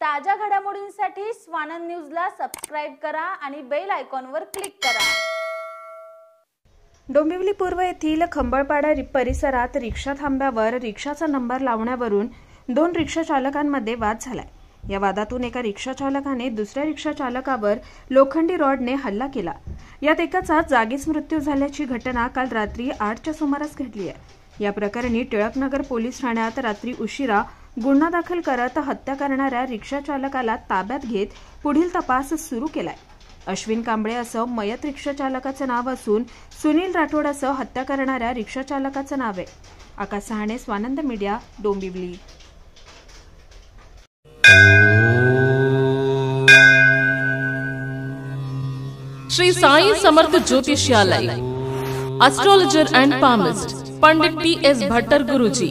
ताज्या घडामोडींसाठी स्वानंद न्यूजला सबस्क्राइब करा आणि बेल आयकॉनवर क्लिक करा। डोंबिवली पूर्व येथील खंबळपाडा परिसरात रिक्षा थांब्यावर रिक्षाचा नंबर लावण्यावरून दोन रिक्षा चालकांमध्ये वाद झालाय। या वादातून एका रिक्षा चालकाने दुसऱ्या रिक्षा चालकावर लोखंडी रॉडने हल्ला केला। यात एकाचा जागीच मृत्यू झाल्याची घटना काल रात्री 8च्या सुमारास घडली आहे। या प्रकरणी टिळकनगर पोलीस ठाण्यात रात्री उशिरा गुन्हा दाखल करत हत्या करणाऱ्या रिक्षा चालकाला ताब्यात घेत पुढील तपास सुरू केलाय। अश्विन कांबळे असं मयत रिक्षा चालकाचं नाव असून सुनील राठोड असं हत्या करणाऱ्या रिक्षा चालकाचं नाव आहे। Akash Sahane, Swanand media, Dombivli. Shri Sai Samarth Jyotishalaya, astrologer and palmist Pandit T S. Bhattar Guruji.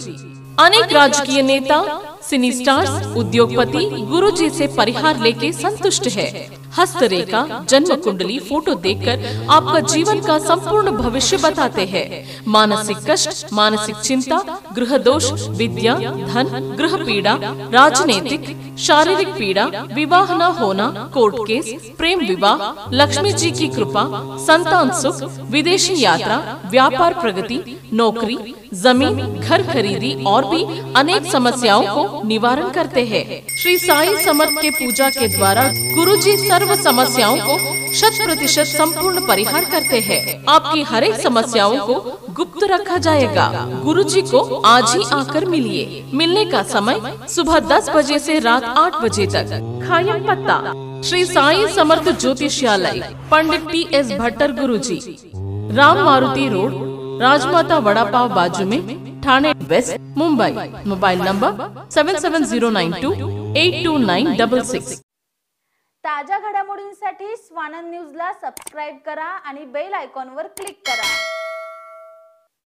अनेक राजकीय नेता, सिनी स्टार्स, उद्योगपति गुरुजी से परिहार लेके संतुष्ट है। हस्तरेखा, जन्म कुंडली फोटो देखकर आपका जीवन का संपूर्ण भविष्य बताते हैं। मानसिक कष्ट, मानसिक चिंता, गृह दोष, विद्या, धन, गृह पीड़ा, राजनीतिक, शारीरिक पीड़ा, विवाह न होना, कोर्ट केस, प्रेम विवाह, लक्ष्मी जी की कृपा, संतान सुख, विदेशी यात्रा, व्यापार प्रगति, नौकरी, जमीन, घर खरीदी और भी अनेक समस्याओं को निवारण करते हैं। श्री साई समर्थ के पूजा के द्वारा गुरुजी सर्व समस्याओं को 100% संपूर्ण परिहार करते हैं। आपकी हर एक समस्याओं को गुप्त रखा जाएगा। गुरुजी को आज ही आकर मिलिए। मिलने का समय सुबह 10 बजे से रात 8 बजे तक। खायम पत्ता श्री साई समर्थ ज्योतिषालय, पंडित टी.एस. भट्टर गुरुजी, राम मारुति रोड, राजमाता वड़ा पाव बाजू में, Thane west, Mumbai. Mobile number 7709282966। ताज्या घडामोडींसाठी स्वानंद न्यूजला सबस्क्राइब करा आणि बेल आयकॉनवर क्लिक करा।